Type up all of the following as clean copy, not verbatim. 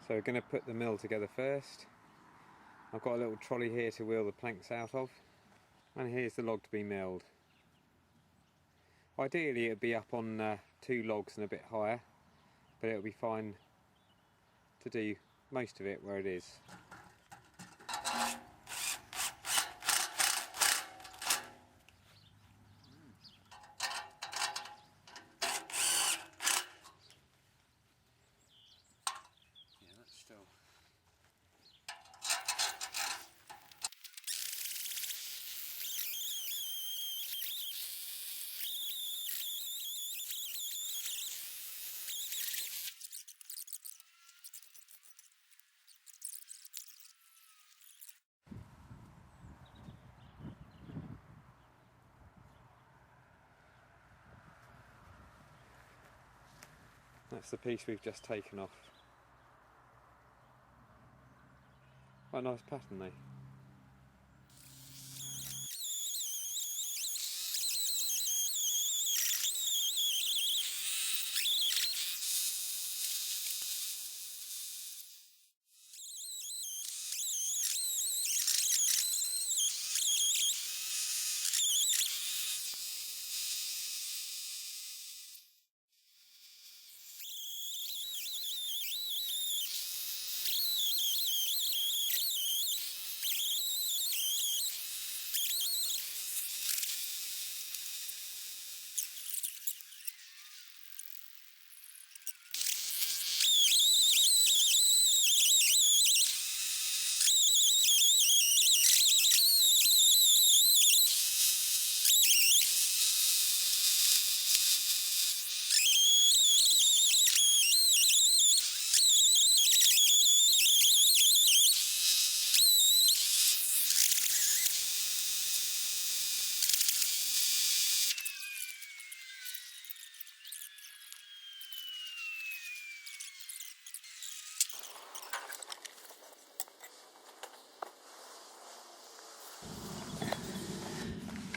So we're going to put the mill together first. I've got a little trolley here to wheel the planks out of, and here's the log to be milled. Ideally it would be up on 2 logs and a bit higher, but it'll be fine to do most of it where it is. Yeah, that's still... That's the piece we've just taken off. Quite a nice pattern though.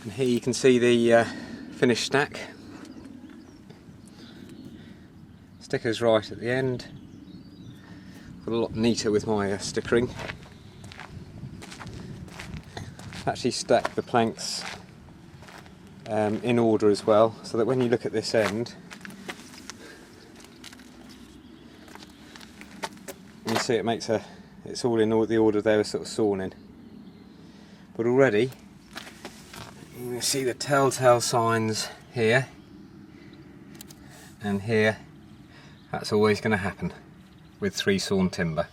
And here you can see the finished stack. Sticker's right at the end. Got a lot neater with my stickering. Actually stacked the planks in order as well, so that when you look at this end, you see it's all in the order they were sort of sawn in. But already you can see the telltale signs here and here. That's always going to happen with 3 sawn timber.